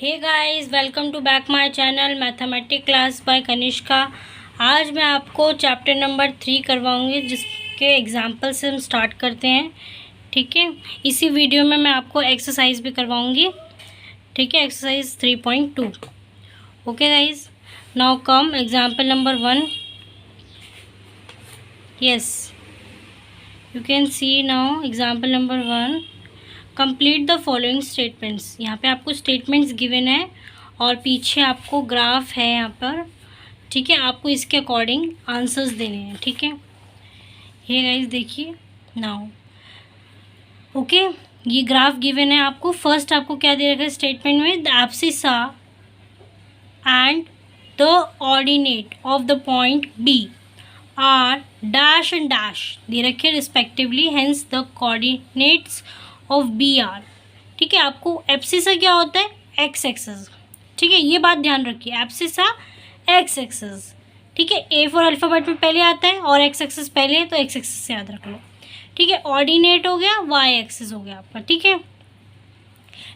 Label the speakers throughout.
Speaker 1: Hey guys, welcome to back my channel mathematic class by Kanishka. आज मैं आपको chapter number 3 करवाऊंगी, जिसके एग्जाम्पल से हम स्टार्ट करते हैं। ठीक है, इसी वीडियो में मैं आपको एक्सरसाइज भी करवाऊंगी। ठीक है, exercise 3.2। Okay guys, now come example number 1। Yes, you can see now example number 1। Complete the following statements. यहाँ पे आपको स्टेटमेंट्स गिवन है और पीछे आपको ग्राफ है यहाँ पर। ठीक है, आपको इसके अकॉर्डिंग आंसर्स देने हैं। ठीक है, ये गाइस देखिए नाउ। ओके, ये ग्राफ गिवन है आपको। फर्स्ट आपको क्या दे रखा है स्टेटमेंट में, the abscissa and the ordinate of the point B are dash and dash दे रखे respectively, hence the coordinates of B are. ठीक है, आपको एब्सिसा क्या होता है, एक्स एक्सिस। ठीक है, ये बात ध्यान रखिए, एब्सिसा एक्स एक्सिस। ठीक है, ए फॉर अल्फ़ाबेट में पहले आता है और एक्स एक्सिस पहले है, तो एक्स एक्सिस से याद रख लो। ठीक है, ऑर्डिनेट हो गया, वाई एक्सिस हो गया आपका। ठीक है,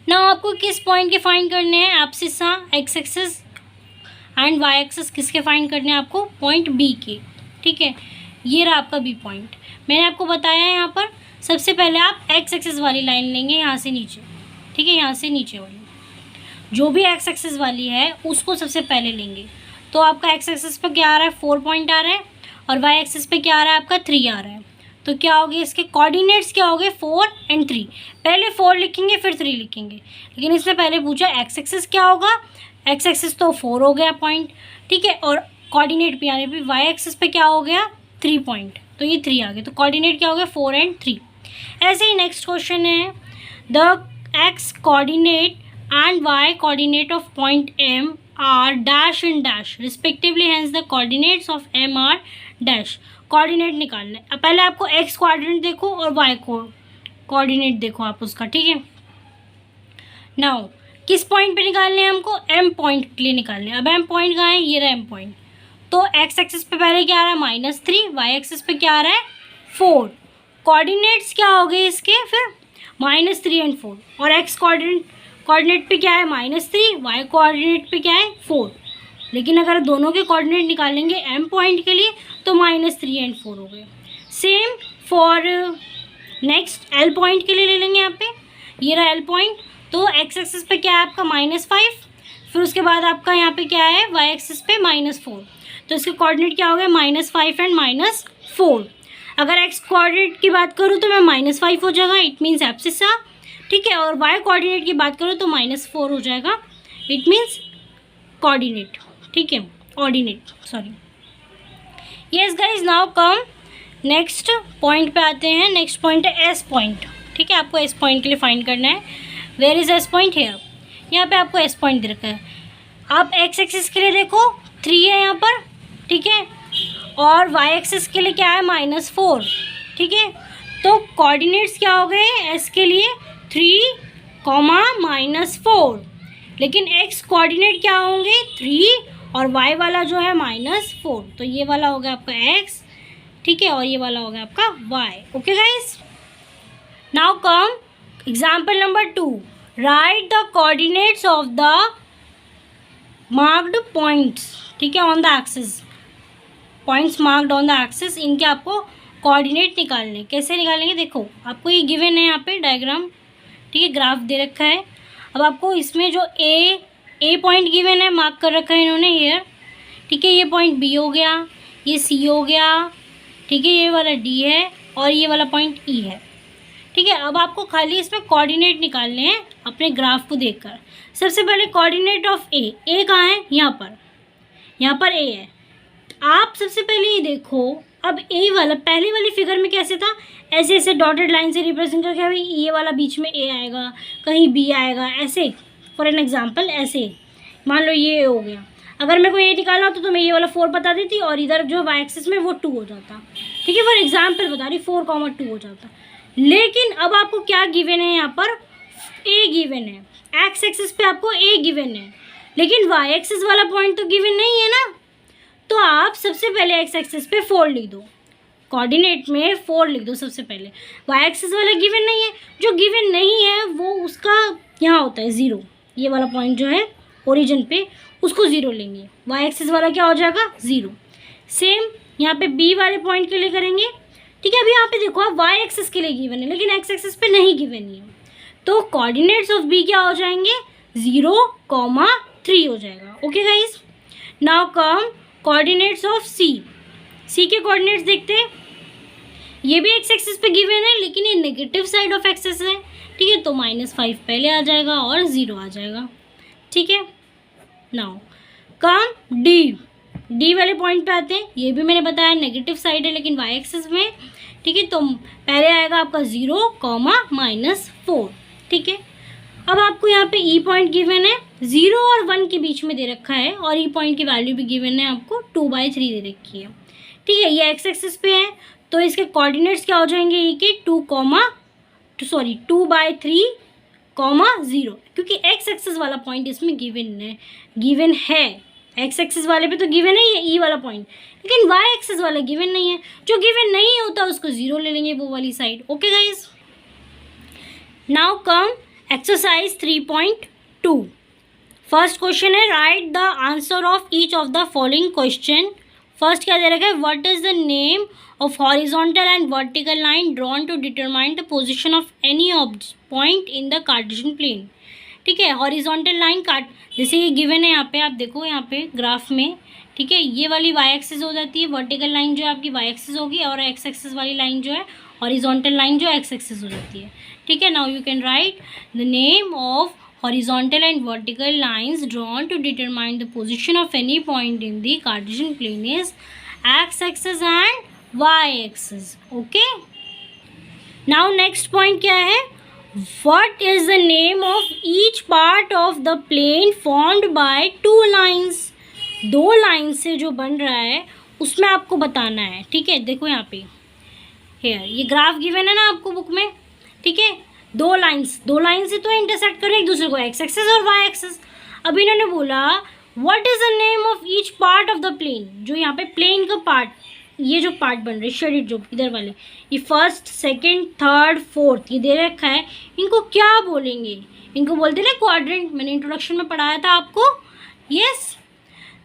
Speaker 1: ना आपको किस पॉइंट के फाइंड करने हैं, abscissa x axis and y axis किसके फाइंड करने हैं आपको, पॉइंट बी के। ठीक है, ये रहा आपका बी पॉइंट। मैंने आपको बताया है यहाँ पर सबसे पहले आप एक्स एक्सिस वाली लाइन लेंगे यहाँ से नीचे। ठीक है, यहाँ से नीचे वाली जो भी एक्स एक्सिस वाली है उसको सबसे पहले लेंगे। तो आपका एक्स एक्सिस पे क्या आ रहा है, 4 पॉइंट आ रहा है, और वाई एक्सिस पे क्या आ रहा है आपका 3 आ रहा है। तो क्या हो गया, इसके कोऑर्डिनेट्स क्या हो गए, 4 एंड 3। पहले 4 लिखेंगे फिर 3 लिखेंगे, लेकिन इसमें पहले पूछा एक्स एक्सिस क्या होगा। एक्स एक्सिस तो 4 हो गया पॉइंट। ठीक है, और कोऑर्डिनेट पे यानी वाई एक्सिस पे क्या हो गया, 3 पॉइंट, तो ये 3 आ गए। तो कोऑर्डिनेट क्या हो गया, 4 एंड 3। ऐसे ही नेक्स्ट क्वेश्चन है, the x coordinate and y coordinate of point M R dash and dash respectively, hence the coordinates of M R dash. Coordinate निकालना है, पहले आपको एक्स कोऑर्डिनेट देखो और वाई कोऑर्डिनेट देखो आप उसका। ठीक है, नाउ किस पॉइंट पे निकालने हैं हमको, एम पॉइंट के लिए निकालने हैं। अब एम पॉइंट कहाँ है, ये रहा एम पॉइंट। तो एक्स एक्सिस पे पहले क्या आ रहा है, -3, वाई एक्सिस पे क्या आ रहा है, 4। कोऑर्डिनेट्स क्या हो गए इसके फिर, -3 एंड 4। और एक्स कोऑर्डिनेट पे क्या है, -3, वाई कोऑर्डिनेट पे क्या है, 4। लेकिन अगर दोनों के कोऑर्डिनेट निकालेंगे एम पॉइंट के लिए तो -3 एंड 4 हो गए। Same for next L point के लिए ले लेंगे यहाँ पे, ये रहा एल पॉइंट। तो एक्स एक्सिस पे क्या है आपका -5, फिर उसके बाद आपका यहाँ पे क्या है, वाई एक्सिस पे -4। तो इसके कोऑर्डिनेट क्या हो गए, -5 एंड -4। अगर एक्स कोऑर्डिनेट की बात करूँ तो मैं -5 हो जाएगा, इट मीन्स एब्सिसा। ठीक है, और वाई कोऑर्डिनेट की बात करूँ तो -4 हो जाएगा, इट मीन्स कोऑर्डिनेट। ठीक है, ordinate, sorry. Yes guys, now कम नेक्स्ट पॉइंट पे आते हैं। नेक्स्ट पॉइंट है एस पॉइंट। ठीक है, आपको एस पॉइंट के लिए फाइंड करना है। Where is S point, here. यहाँ पे आपको एस पॉइंट दे रखा है। आप एक्स एक्सिस के लिए देखो 3 है यहाँ पर। ठीक है, और वाई एक्सिस के लिए क्या है, -4। ठीक है, तो कोऑर्डिनेट्स क्या हो गए एस के लिए, 3, -4। लेकिन एक्स कोऑर्डिनेट क्या होंगे, 3, और वाई वाला जो है -4। तो ये वाला हो गया आपका एक्स। ठीक है, और ये वाला हो गया आपका y. Okay guys, now come example number 2। Right the coordinates of the marked points. ठीक है, on the axis, points marked on the axis, इनके आपको कोऑर्डिनेट निकालने। कैसे निकालेंगे, देखो आपको ये गिवन है यहाँ पे डायग्राम। ठीक है, ग्राफ दे रखा है। अब आपको इसमें जो ए पॉइंट गिवन है, मार्क कर रखा है इन्होंने हेयर। ठीक है, ये पॉइंट बी हो गया, ये सी हो गया। ठीक है, ये वाला डी है और ये वाला पॉइंट ई है। ठीक है, अब आपको खाली इसमें कोऑर्डिनेट निकालने हैं अपने ग्राफ को देखकर। सबसे पहले कोऑर्डिनेट ऑफ ए कहाँ है, यहाँ पर ए है। आप सबसे पहले ये देखो, अब ए वाला पहले वाली फिगर में कैसे था, ऐसे ऐसे डॉटेड लाइन से रिप्रेजेंट करके, भाई ये वाला बीच में ए आएगा, कहीं बी आएगा, ऐसे। फॉर एन एग्जांपल ऐसे मान लो ये हो गया। अगर मेरे को ए निकालना होता तो मैं ये वाला 4 बता देती और इधर जो वाई एक्सिस में वो 2 हो जाता। ठीक है, फॉर एग्जाम्पल बता रही, 4, 2 हो जाता। लेकिन अब आपको क्या गिवन है, यहाँ पर ए गिवन है। एक्स एक्सिस पे आपको ए गिवन है, लेकिन वाई एक्सिस वाला पॉइंट तो गिवन नहीं है ना। तो आप सबसे पहले एक्स एक्सिस पे 4 लिख दो, कोऑर्डिनेट में 4 लिख दो सबसे पहले। वाई एक्सिस वाला गिवन नहीं है, जो गिवन नहीं है वो उसका यहाँ होता है 0। ये वाला पॉइंट जो है ओरिजिन पे, उसको 0 लेंगे, वाई एक्सिस वाला क्या हो जाएगा 0। सेम यहाँ पे बी वाले पॉइंट के लिए करेंगे, ठीक है। अभी यहाँ पे देखो आप वाई एक्सिस के लिए गिवन है लेकिन एक्स एक्सिस पे नहीं गिवन है, तो कोऑर्डिनेट्स ऑफ बी क्या हो जाएंगे 0,3 हो जाएगा। Okay guys, now come coordinates of C. C के कोऑर्डिनेट्स देखते हैं। ये भी एक्स एक्सिस पे गिवन है लेकिन ये नेगेटिव साइड ऑफ एक्सिस है, ठीक है। तो -5 पहले आ जाएगा और 0 आ जाएगा, ठीक है। नाउ कम डी वाले पॉइंट पे आते हैं। ये भी मैंने बताया नेगेटिव साइड है लेकिन वाई एक्सिस में, ठीक है। तो पहले आएगा आपका 0, -4, ठीक है। अब आपको यहाँ पे ई पॉइंट गिवन है, 0 और 1 के बीच में दे रखा है और ई पॉइंट की वैल्यू भी गिवन है आपको 2/3 दे रखी है, ठीक है। ये एक्स एक्सिस पे है तो इसके कोऑर्डिनेट्स क्या हो जाएंगे ई के 2/3, 0, क्योंकि एक्स एक्सिस वाला पॉइंट इसमें गिवन है। एक्स एक्सिस वाले पे तो गिवन है ये ई वाला पॉइंट, लेकिन वाई एक्सिस वाला गिवन नहीं है। जो गिवन नहीं होता उसको 0 ले लेंगे, वो वाली side. Okay guys, now come exercise 3.2। First question है write the answer of each of the following question. First क्या दे रखा है, what is the name of horizontal and vertical line drawn to determine the position of any point in the Cartesian plane, ठीक है। Horizontal line काट, जैसे ये given है यहाँ पे, आप देखो यहाँ पे ग्राफ में, ठीक है। ये वाली वाई एक्सिस हो जाती है, वर्टिकल लाइन जो है आपकी वाई एक्सिस होगी और एक्स एक्सिस वाली लाइन जो है हॉरिजॉन्टल लाइन जो एक्स एक्सिस हो जाती है, ठीक है। Now you can write the name of horizontal and vertical lines drawn to determine the position of any point in the Cartesian plane is x-axis and y-axis. Okay. Now next point क्या है, what is the name of each part of the plane formed by two lines? दो line से जो बन रहा है उसमें आपको बताना है, ठीक है। देखो यहाँ पे here ये ग्राफ गिवन है ना आपको बुक में, ठीक है। दो लाइंस से तो इंटरसेक्ट करें एक दूसरे को, एक्स एक्सिस और वाई एक्सिस। अब इन्होंने बोला what is the name of each part of the plane, जो यहाँ पे प्लेन का पार्ट, ये जो पार्ट बन रहे शेडेड जो इधर वाले, ये फर्स्ट, सेकंड, थर्ड, फोर्थ ये दे रखा है, इनको क्या बोलेंगे, इनको बोलते हैं क्वाड्रेंट। मैंने इंट्रोडक्शन में पढ़ाया था आपको। Yes,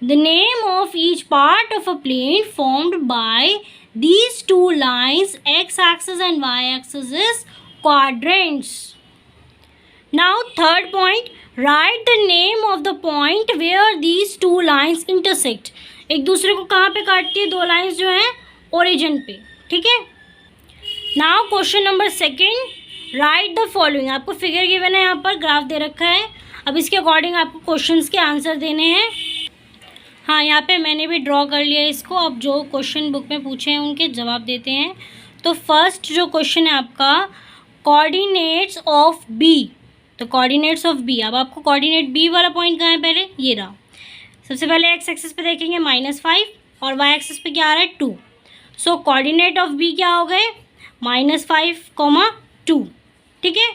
Speaker 1: the name of each part of a plane formed by these two lines x axis and y axis is quadrants. Now third point, write the name of the point where these two lines intersect. एक दूसरे को कहाँ पे काटती है दो lines जो हैं, ओरिजिन पे, ठीक है। Now question number second, right the following. आपको फिगर गिवन है, यहाँ पर ग्राफ दे रखा है। अब इसके अकॉर्डिंग आपको क्वेश्चंस के आंसर देने हैं। हाँ, यहाँ पे मैंने भी ड्रॉ कर लिया इसको। अब जो क्वेश्चन बुक में पूछे हैं उनके जवाब देते हैं। तो फर्स्ट जो क्वेश्चन है आपका, कोऑर्डिनेट्स ऑफ बी, तो कोऑर्डिनेट्स ऑफ बी। अब आपको कोऑर्डिनेट बी वाला पॉइंट कहाँ है, पहले ये रहा। सबसे पहले एक्स एक्सिस पे देखेंगे -5 और वाई एक्सिस पे क्या आ रहा है 2। सो कोऑर्डिनेट ऑफ बी क्या हो गए -5, 2, ठीक है।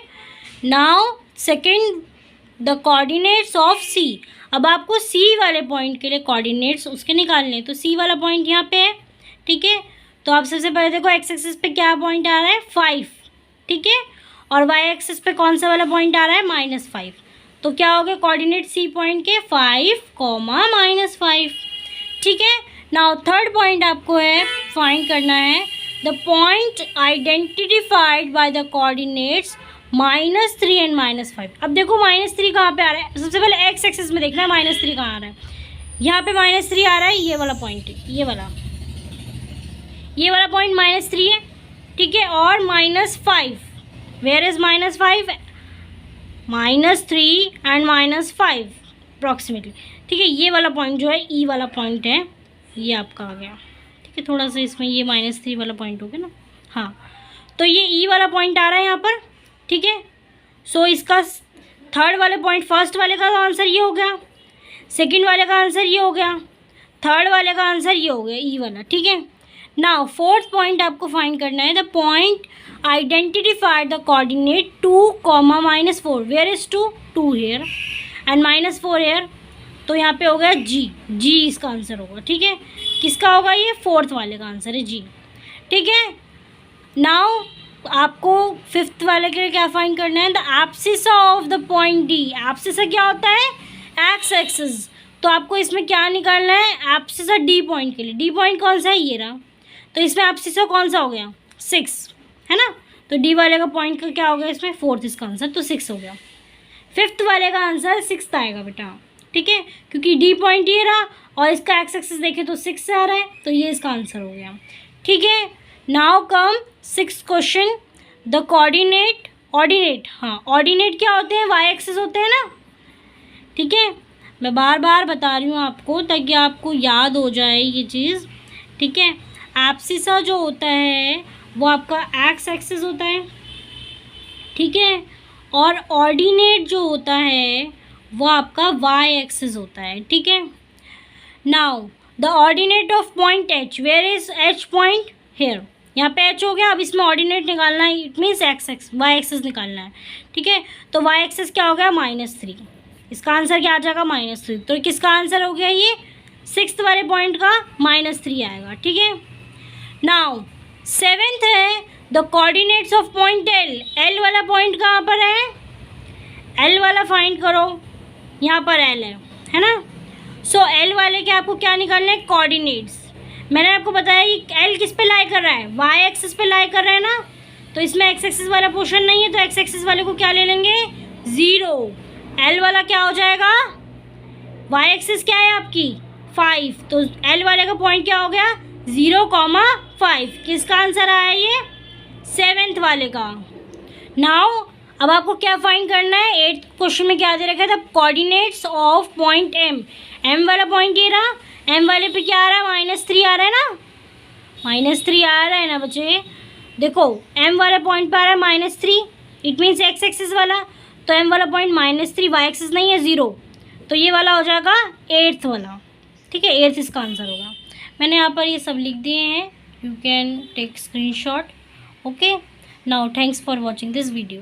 Speaker 1: Now second, the coordinates of C. अब आपको सी वाले पॉइंट के लिए कोऑर्डिनेट्स उसके निकालने, तो सी वाला पॉइंट यहाँ पे है, ठीक है। तो आप सबसे पहले देखो एक्स एक्सिस पे क्या पॉइंट आ रहा है 5, ठीक है। और वाई एक्सिस पे कौन सा वाला पॉइंट आ रहा है -5। तो क्या हो गया कोऑर्डिनेट सी पॉइंट के 5, -5, ठीक है। नाउ थर्ड पॉइंट आपको है फाइंड करना है the point identified by the coordinates -3 and -5। अब देखो -3 कहाँ पे आ रहा है, सबसे पहले एक्स एक्सिस में देखना है -3 कहाँ आ रहा है। यहाँ पे -3 आ रहा है, ये वाला पॉइंट है, ये वाला पॉइंट -3 है, ठीक है। और -5, वेयर इज -5, -3 एंड -5 अप्रॉक्सीमेटली, ठीक है। ये वाला पॉइंट जो है ई वाला पॉइंट है, ये आपका आ गया, ठीक है। थोड़ा सा इसमें ये -3 वाला पॉइंट हो गया ना, हाँ। तो ये ई वाला पॉइंट आ रहा है यहाँ पर, ठीक है। सो इसका थर्ड वाले पॉइंट, फर्स्ट वाले का आंसर ये हो गया, सेकेंड वाले का आंसर ये हो गया, थर्ड वाले का आंसर ये हो गया, ई वाला, ठीक है। नाउ फोर्थ पॉइंट आपको फाइंड करना है the point identified the coordinate 2, -4। Where is 2 here and -4 here. तो यहाँ पे हो गया जी इसका आंसर होगा, ठीक है। किसका होगा ये, फोर्थ वाले का आंसर है जी, ठीक है। नाउ आपको फिफ्थ वाले के लिए क्या फाइंड करना है, the abscess of the point D. Abscess क्या होता है, एक्स एक्सिस। तो आपको इसमें क्या निकालना है, एब्सिस डी पॉइंट के लिए। डी पॉइंट कौन सा है, ये रहा। तो इसमें एब्सिस कौन सा हो गया, 6 है ना। तो डी वाले का पॉइंट का क्या हो गया इसमें, 4th इसका आंसर, तो 6 हो गया। फिफ्थ वाले का आंसर 6 आएगा बेटा, ठीक है, क्योंकि डी पॉइंट ये रहा और इसका एक्स एक्सिस देखें तो 6 से आ रहा है, तो ये इसका आंसर हो गया, ठीक है। Now come 6th question, the coordinate, ordinate, हाँ ऑर्डिनेट क्या होते हैं, वाई एक्सिस होते हैं ना, ठीक है। मैं बार बार बता रही हूँ आपको ताकि आपको याद हो जाए ये चीज़, ठीक है। एब्सिसा जो होता है वो आपका एक्स एक्सिस होता है, ठीक है, और ऑर्डिनेट जो होता है वो आपका वाई एक्सिस होता है, ठीक है। Now the ordinate of point H, where is H point, here, यहाँ पे एच हो गया। अब इसमें ऑर्डिनेट निकालना है, it means x x y axis निकालना है, ठीक है। तो वाई एक्सिस क्या हो गया, -3, इसका आंसर क्या आ जाएगा, -3। तो किसका आंसर हो गया ये, 6th वाले पॉइंट का -3 आएगा, ठीक है। नाउ 7th है, the coordinates of point L. L वाला पॉइंट कहाँ पर है, एल वाला फाइंड करो, यहाँ पर एल है ना। सो एल वाले के आपको क्या निकालना है, कोऑर्डिनेट्स। मैंने आपको बताया कि एल किस पे लाई कर रहा है, वाई एक्सिस पे लाई कर रहा है ना। तो इसमें एक्स एक्सिस वाला पोर्शन नहीं है, तो एक्स एक्सिस वाले को क्या ले लेंगे, 0। एल वाला क्या हो जाएगा, वाई एक्सिस क्या है आपकी 5, तो एल वाले का पॉइंट क्या हो गया, 0,5। किसका आंसर आया ये, 7th वाले का। नाउ अब आपको क्या फाइंड करना है, 8th क्वेश्चन में क्या दे रखा था, coordinates of point M. M वाला पॉइंट ये रहा, एम वाले पे क्या आ रहा है, -3 आ रहा है ना, -3 आ रहा है ना बच्चे। देखो एम वाले पॉइंट पे आ रहा है -3, इट मीन्स एक्स एक्सिस वाला। तो एम वाला पॉइंट -3, वाई एक्सिस नहीं है 0, तो ये वाला हो जाएगा 8th वाला, ठीक है। 8th इसका आंसर होगा। मैंने यहाँ पर ये सब लिख दिए हैं, you can take screenshot, okay. Now thanks for watching this video.